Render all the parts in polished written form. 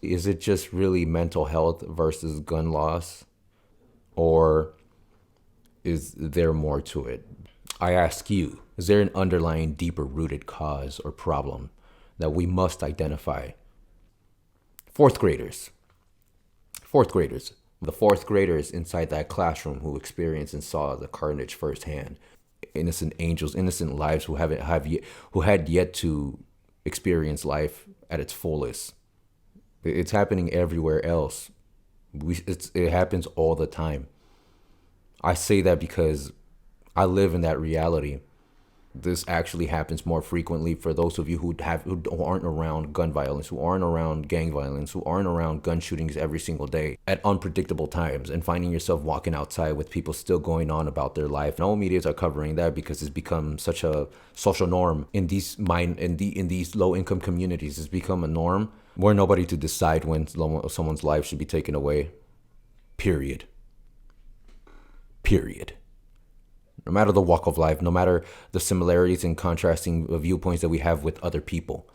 Is it just really mental health versus gun laws? Or is there more to it? I ask you, is there an underlying deeper rooted cause or problem that we must identify? Fourth graders. Fourth graders. The fourth graders inside that classroom who experienced and saw the carnage firsthand. Innocent angels, innocent lives who had yet to experience life at its fullest. It's happening everywhere else. It happens all the time. I say that because I live in that reality. This actually happens more frequently for those of you who aren't around gun violence, who aren't around gang violence, who aren't around gun shootings every single day at unpredictable times, and finding yourself walking outside with people still going on about their life. No medias are covering that because it's become such a social norm in these low income communities. It's become a norm. We're nobody to decide when someone's life should be taken away. Period. Period. No matter the walk of life, no matter the similarities and contrasting viewpoints that we have with other people,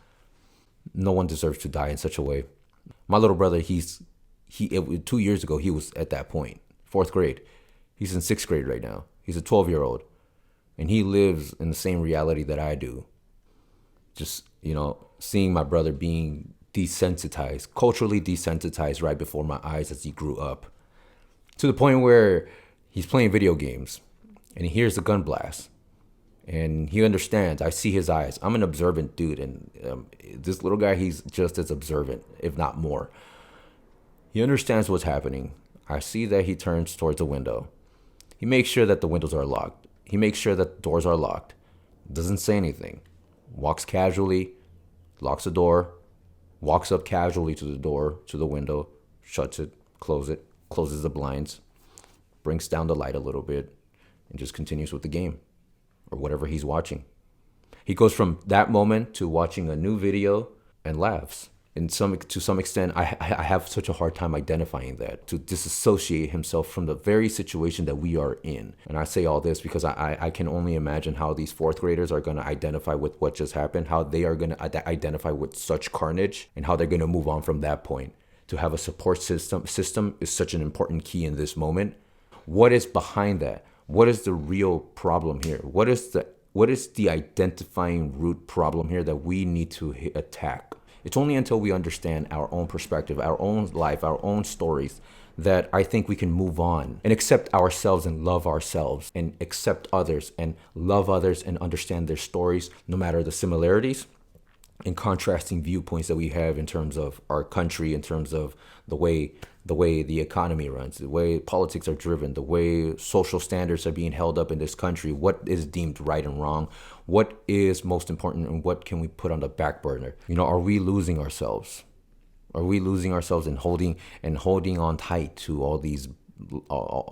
no one deserves to die in such a way. My little brother, 2 years ago, he was at that point, fourth grade. He's in sixth grade right now. He's a 12-year-old, and he lives in the same reality that I do. Just, seeing my brother being desensitized, culturally desensitized right before my eyes as he grew up, to the point where he's playing video games and he hears the gun blast and he understands. I see his eyes. I'm an observant dude, and this little guy, he's just as observant, if not more. He understands what's happening. I see that he turns towards the window. He makes sure that the windows are locked. He makes sure that the doors are locked. Doesn't say anything. Walks casually, locks the door, walks up casually to the door, to the window, shuts it, closes the blinds, brings down the light a little bit, and just continues with the game or whatever he's watching. He goes from that moment to watching a new video and laughs. To some extent, I have such a hard time identifying that, to disassociate himself from the very situation that we are in. And I say all this because I can only imagine how these fourth graders are going to identify with what just happened, how they are going to identify with such carnage, and how they're going to move on from that point. To have a support system is such an important key in this moment. What is behind that? What is the real problem here? What is the identifying root problem here that we need to attack? It's only until we understand our own perspective, our own life, our own stories, that I think we can move on and accept ourselves and love ourselves, and accept others and love others and understand their stories, no matter the similarities and contrasting viewpoints that we have in terms of our country, in terms of the way the economy runs, the way politics are driven, the way social standards are being held up in this country, what is deemed right and wrong, what is most important, and what can we put on the back burner. Are we losing ourselves? Are we losing ourselves and holding on tight to all these,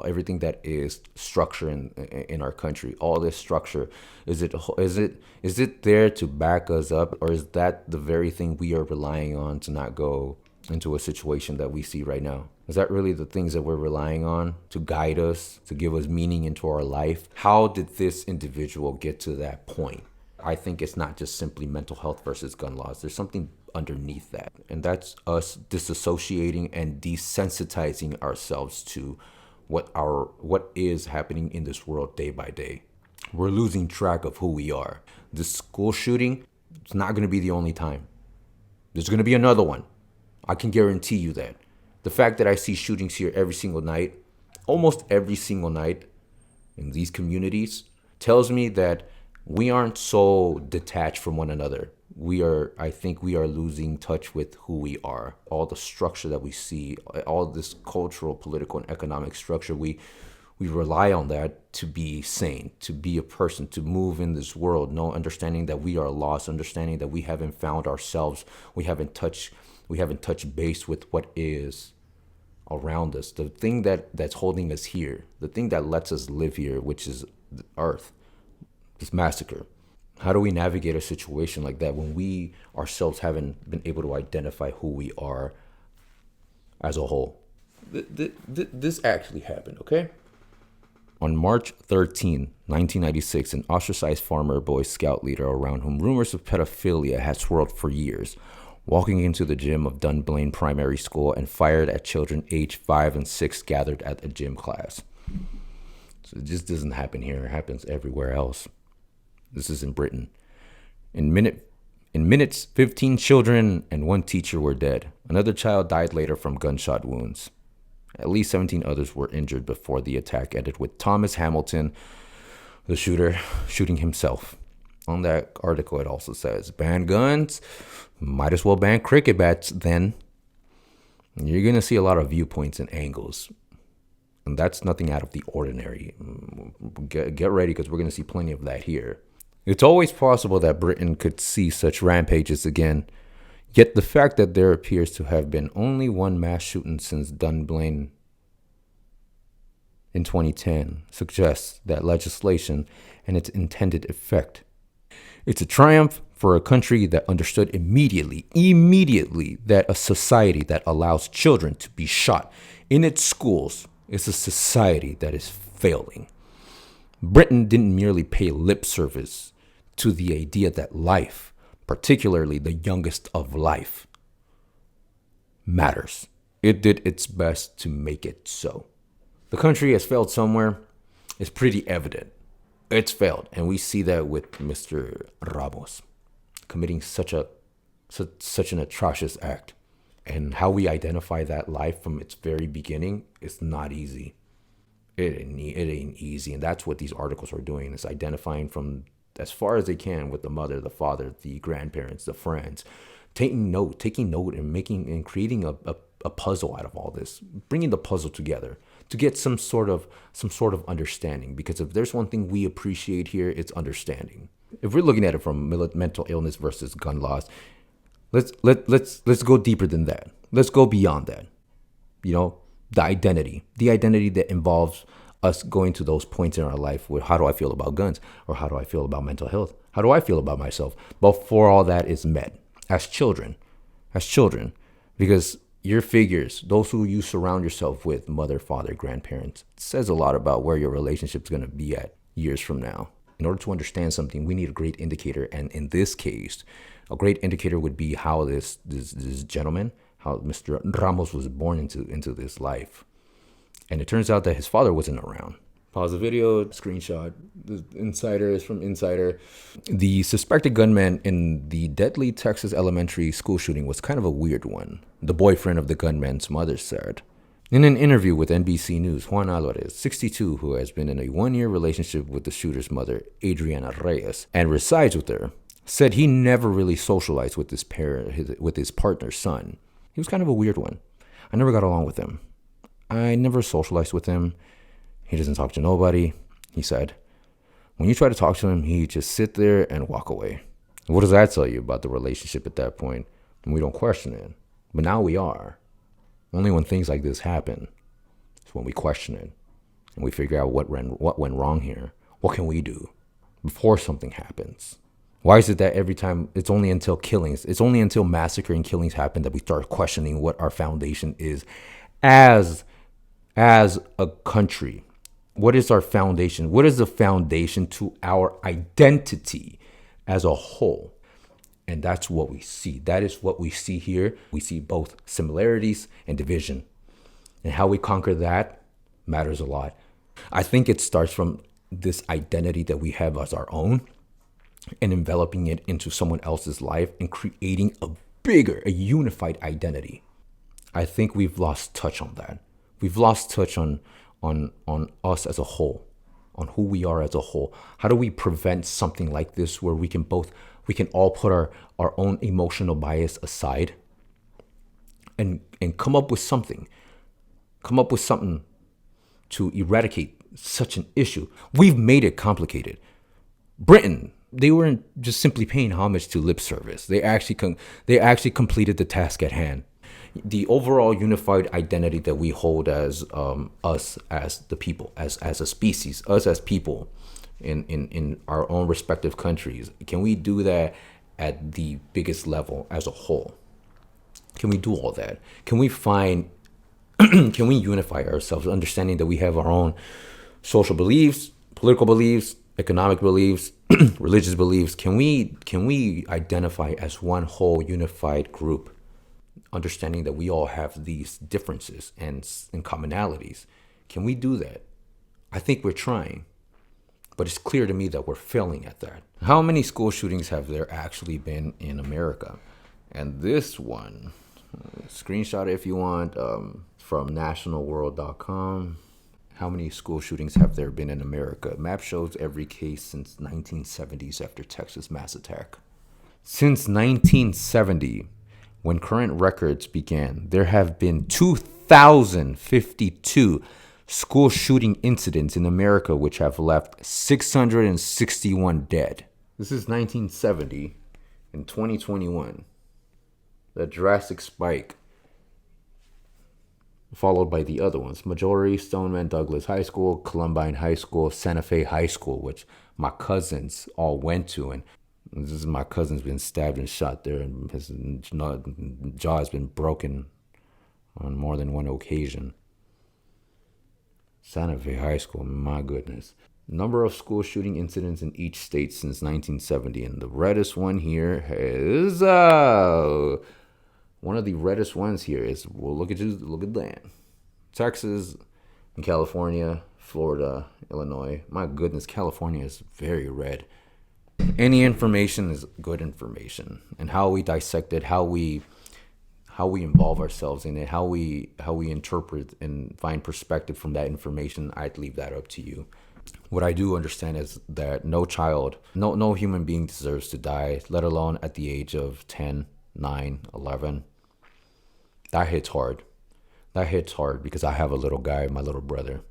everything that is structure in our country? All this structure, is it there to back us up, or is that the very thing we are relying on to not go into a situation that we see right now? Is that really the things that we're relying on to guide us, to give us meaning into our life? How did this individual get to that point? I think it's not just simply mental health versus gun laws. There's something underneath that, and that's us disassociating and desensitizing ourselves to what is happening in this world day by day. We're losing track of who we are. This school shooting, it's not going to be the only time. There's going to be another one. I can guarantee you that. The fact that I see shootings here every single night, almost every single night in these communities, tells me that we aren't so detached from one another. I think we are losing touch with who we are. All the structure that we see, all this cultural, political, and economic structure, we rely on that to be sane, to be a person, to move in this world. No, understanding that we are lost, understanding that we haven't found ourselves, we haven't touched base with what is around us. The thing that's holding us here, the thing that lets us live here, which is the earth, this massacre. How do we navigate a situation like that when we ourselves haven't been able to identify who we are as a whole? This actually happened, okay? On March 13, 1996, an ostracized former Boy Scout leader around whom rumors of pedophilia had swirled for years walking into the gym of Dunblane Primary School and fired at children aged 5 and 6 gathered at a gym class. So it just doesn't happen here. It happens everywhere else. This is in Britain. In minutes, 15 children and 1 teacher were dead. Another child died later from gunshot wounds. At least 17 others were injured before the attack ended, with Thomas Hamilton, the shooter, shooting himself. On that article, it also says, ban guns, might as well ban cricket bats then. You're going to see a lot of viewpoints and angles. And that's nothing out of the ordinary. Get ready, because we're going to see plenty of that here. It's always possible that Britain could see such rampages again. Yet the fact that there appears to have been only one mass shooting since Dunblane in 2010 suggests that legislation and its intended effect. It's a triumph for a country that understood immediately that a society that allows children to be shot in its schools is a society that is failing. Britain didn't merely pay lip service to the idea that life, particularly the youngest of life, matters. It did its best to make it so. The country has failed somewhere. It's pretty evident. It's failed, and we see that with Mr. Ramos committing such an atrocious act. And how we identify that life from its very beginning is not easy. It ain't easy, and that's what these articles are doing, is identifying from as far as they can with the mother, the father, the grandparents, the friends, taking note, and creating a puzzle out of all this, bringing the puzzle together to get some sort of understanding. Because if there's one thing we appreciate here, it's understanding. If we're looking at it from mental illness versus gun laws, let's go deeper than that. Let's go beyond that. The identity that involves us going to those points in our life where, how do I feel about guns, or how do I feel about mental health? How do I feel about myself? Before all that is met as children, because your figures, those who you surround yourself with, mother, father, grandparents, says a lot about where your relationship's going to be at years from now. In order to understand something, we need a great indicator. And in this case, a great indicator would be how this gentleman, how Mr. Ramos was born into this life. And it turns out that his father wasn't around. Pause the video, screenshot. The Insider is from Insider. The suspected gunman in the deadly Texas elementary school shooting was kind of a weird one, the boyfriend of the gunman's mother said. In an interview with NBC News, Juan Alvarez, 62, who has been in a 1-year relationship with the shooter's mother, Adriana Reyes, and resides with her, said he never really socialized with his partner's son. He was kind of a weird one. I never got along with him. I never socialized with him. He doesn't talk to nobody, he said. When you try to talk to him, he just sit there and walk away. What does that tell you about the relationship at that point? And we don't question it. But now we are. Only when things like this happen is when we question it. And we figure out what went wrong here. What can we do before something happens? Why is it that every time, it's only until massacre and killings happen that we start questioning what our foundation is as a country? What is our foundation? What is the foundation to our identity as a whole? And that's what we see. That is what we see here. We see both similarities and division. And how we conquer that matters a lot. I think it starts from this identity that we have as our own and enveloping it into someone else's life and creating a unified identity. I think we've lost touch on that. We've lost touch on us as a whole, on who we are as a whole. How do we prevent something like this where we can all put our own emotional bias aside and come up with something to eradicate such an issue? We've made it complicated. Britain, they weren't just simply paying homage to lip service. They actually completed the task at hand. The overall unified identity that we hold as us as the people, as a species, us as people in our own respective countries. Can we do that at the biggest level as a whole? Can we do all that? Can we unify ourselves, understanding that we have our own social beliefs, political beliefs, economic beliefs, religious beliefs, can we identify as one whole unified group, understanding that we all have these differences and commonalities? Can we do that? I think we're trying, but it's clear to me that we're failing at that. How many school shootings have there actually been in America? And this one, screenshot it if you want, from nationalworld.com. How many school shootings have there been in America? Map shows every case since 1970s after Texas mass attack. Since 1970, when current records began, there have been 2,052 school shooting incidents in America, which have left 661 dead. This is 1970. In 2021, the drastic spike, followed by the other ones: Majority, Stoneman Douglas High School, Columbine High School, Santa Fe High School, which my cousins all went to. And this is my cousin's been stabbed and shot there, and his jaw has been broken on more than one occasion. Santa Fe High School, my goodness. Number of school shooting incidents in each state since 1970. And the reddest one here is one of the reddest ones here is, well, look at that. Texas and California, Florida, Illinois. My goodness, California is very red. Any information is good information, and how we dissect it, how we involve ourselves in it, how we interpret and find perspective from that information, I'd leave that up to you. What I do understand is that no child, no human being deserves to die, let alone at the age of 10, 9, 11. That hits hard. That hits hard because I have a little guy, my little brother,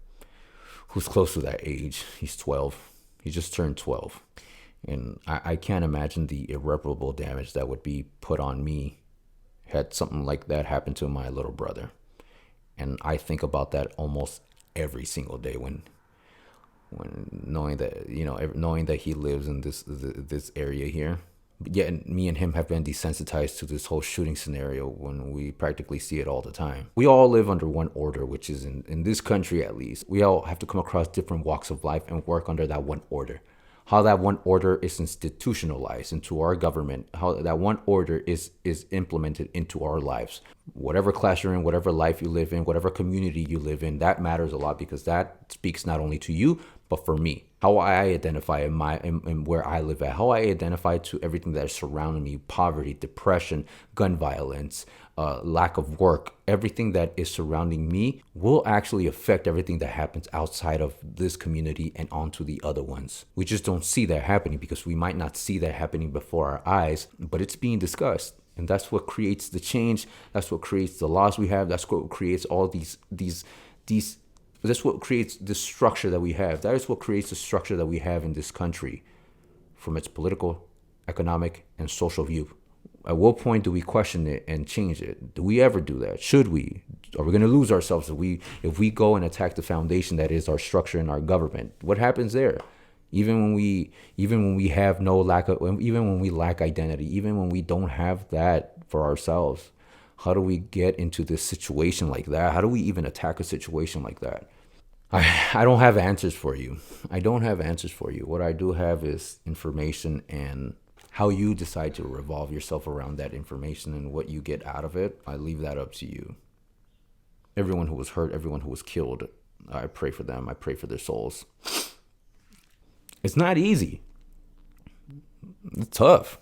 who's close to that age. He's 12. He just turned 12. And I can't imagine the irreparable damage that would be put on me had something like that happen to my little brother. And I think about that almost every single day when knowing that, knowing that he lives in this area here. But yet me and him have been desensitized to this whole shooting scenario when we practically see it all the time. We all live under one order, which is in this country at least. We all have to come across different walks of life and work under that one order. How that one order is institutionalized into our government, how that one order is implemented into our lives. Whatever class you're in, whatever life you live in, whatever community you live in, that matters a lot because that speaks not only to you, but for me. How I identify in where I live at, how I identify to everything that is surrounding me: poverty, depression, gun violence, lack of work. Everything that is surrounding me will actually affect everything that happens outside of this community and onto the other ones. We just don't see that happening because we might not see that happening before our eyes, but it's being discussed. And that's what creates the change. That's what creates the laws we have. That's what creates all these. That's what creates the structure that we have. That is what creates the structure that we have in this country, from its political, economic, and social view. At what point do we question it and change it? Do we ever do that? Should we? Are we going to lose ourselves if we go and attack the foundation that is our structure and our government? What happens there? Even when we have no lack of, even when we lack identity, even when we don't have that for ourselves, how do we get into this situation like that? How do we even attack a situation like that? I don't have answers for you. I don't have answers for you. What I do have is information, and how you decide to revolve yourself around that information and what you get out of it, I leave that up to you. Everyone who was hurt, everyone who was killed, I pray for them. I pray for their souls. It's not easy. It's tough.